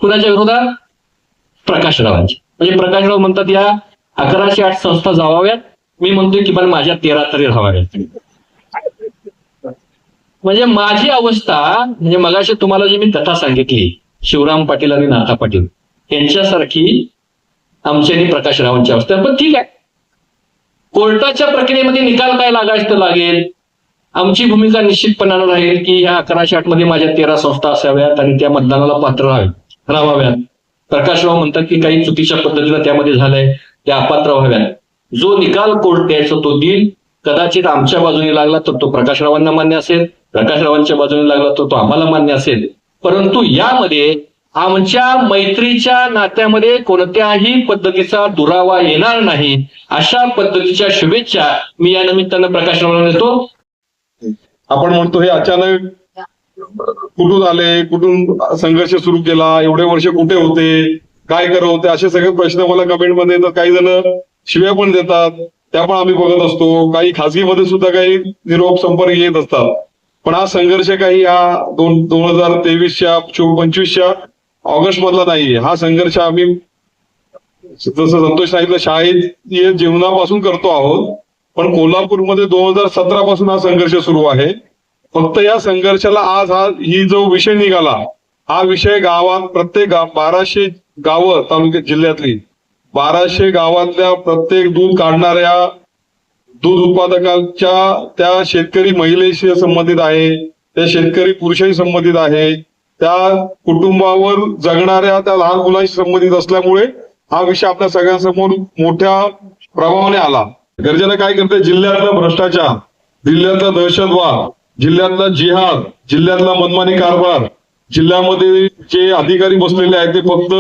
कुणाच्या विरोधात? प्रकाशरावांची. म्हणजे प्रकाशराव म्हणतात या 1108 संस्था जावाव्यात, मी म्हणतोय किमान माझ्या 13 तरी राहाव्यात. म्हणजे माझी अवस्था, म्हणजे मगाशी तुम्हाला जी मी कथा सांगितली शिवराम पाटील आणि नाथा पाटील यांच्यासारखी आमची आणि प्रकाशरावांची अवस्था. पण ठीक आहे, कोर्टाच्या प्रक्रियेमध्ये निकाल काय लागायचं लागेल, आमची भूमिका निश्चितपणानं राहील की ह्या 1108 मध्ये माझ्या 13 संस्था असाव्यात आणि त्या मतदानाला पात्र राहाव्यात. प्रकाशराव म्हणतात की काही चुकीच्या पद्धतीनं त्यामध्ये झालंय, त्या अपात्र व्हाव्यात. जो निकाल कोर्ट द्यायचा तो देईल. कदाचित आमच्या बाजूने लागला तर तो प्रकाशरावांना मान्य असेल, प्रकाशरावांच्या बाजूने लागला तर तो आम्हाला मान्य असेल. परंतु यामध्ये आमच्या मैत्रीच्या नात्यामध्ये कोणत्याही पद्धतीचा दुरावा येणार नाही, अशा पद्धतीच्या शुभेच्छा मी या निमित्तानं प्रकाशरावांना देतो. आपण म्हणतो हे अचानक कुठून आले, कुठून संघर्ष सुरू केला, एवढे वर्ष कुठे होते, काय करत होते, असे सगळे प्रश्न मला कमेंटमध्ये येतात. काही जण शिव्या पण देतात, त्या पण आम्ही बघत असतो. काही खासगीमध्ये सुद्धा काही निरोप संपर्क येत असतात. पण हा संघर्ष काही हा 2023च्या 25च्या ऑगस्ट मधला नाहीये. हा संघर्ष आम्ही जसं संतोष सांगितलं शाळेत जीवनापासून करतो आहोत. पण कोल्हापूरमध्ये 2017 पासून हा संघर्ष सुरू आहे. फक्त या संघर्षाला आज ही जो विषय निघाला, हा विषय गावात प्रत्येक 1200 गावं तालुक्यात जिल्ह्यातली 1200 गावातल्या प्रत्येक दूध काढणाऱ्या दूध उत्पादकांच्या त्या शेतकरी महिलेशी संबंधित आहे, त्या शेतकरी पुरुषाशी संबंधित आहे, त्या कुटुंबावर जगणाऱ्या त्या लहान मुलांशी संबंधित असल्यामुळे हा विषय आपल्या सगळ्यांसमोर मोठ्या प्रभावाने आला. गर्जना काय करते, जिल्ह्यातला भ्रष्टाचार, जिल्ह्यातला दहशतवाद, जिल्ह्यातला जिहाद, जिल्ह्यातला मनमानी कारभार, जिल्ह्यामध्ये जे अधिकारी बसलेले आहेत ते फक्त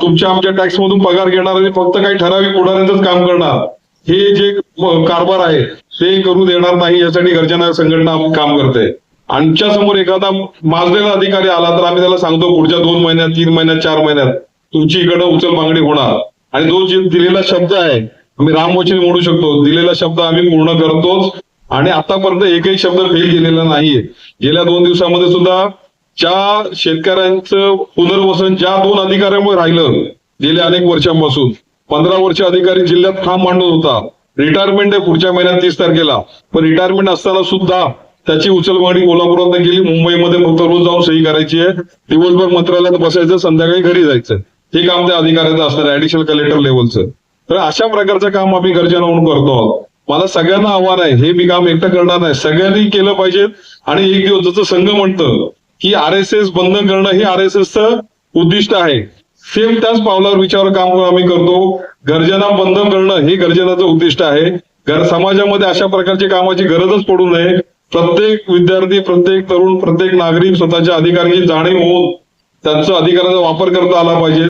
तुमच्या आमच्या टॅक्स मधून पगार घेणार आणि फक्त काही ठराविक पुढाऱ्यांचंच काम करणार, हे जे कारभार आहे ते करू देणार नाही, यासाठी गर्जना संघटना काम करते. आमच्या समोर एखादा माजलेला अधिकारी आला तर आम्ही त्याला सांगतो पुढच्या 2 महिन्यात, 3 महिन्यात, 4 महिन्यात तुमची इकडे उचल मागणी होणार. आणि जो दिलेला शब्द आहे, आम्ही रामवचन म्हणू शकतो, दिलेला शब्द आम्ही पूर्ण करतोच. आणि आतापर्यंत एकही शब्द फेल केलेला नाहीये. गेल्या 2 दिवसामध्ये सुद्धा ज्या शेतकऱ्यांचं पुनर्वसन ज्या 2 अधिकाऱ्यांमुळे राहिलं गेल्या अनेक वर्षांपासून, 15 वर्ष अधिकारी जिल्ह्यात ठाम मांडत होता. रिटायरमेंट आहे पुढच्या महिन्यात 30 तारखेला, पण रिटायरमेंट असताना सुद्धा त्याची उचलबांगडी कोल्हापुरात गेली. मुंबईमध्ये फक्त रोज जाऊन सही करायची आहे, दिवसभर मंत्रालयात बसायचं, संध्याकाळी घरी जायचं. हे काम त्या अधिकाऱ्याचं असणार, ऍडिशनल कलेक्टर लेवलचं. तर अशा प्रकारचं काम आम्ही गर्जना म्हणून करतो आहोत. मला सगळ्यांना आव्हान आहे, हे मी काम एकटं करणार नाही, सगळ्यांनी केलं पाहिजे. आणि एक दिवस जसं संघ म्हणतं की RSS बंद करणं हे RSSचं उद्दिष्ट आहे, सेम त्याच पावलावर विचार काम आम्ही करतो. गर्जना बंद करणं हे गर्जनाचं उद्दिष्ट आहे. समाजामध्ये अशा प्रकारच्या कामाची गरजच पडू नये. प्रत्येक विद्यार्थी, प्रत्येक तरुण, प्रत्येक नागरिक स्वतःच्या अधिकारांची जाणीव होऊन त्यांचा अधिकाराचा वापर करता आला पाहिजे.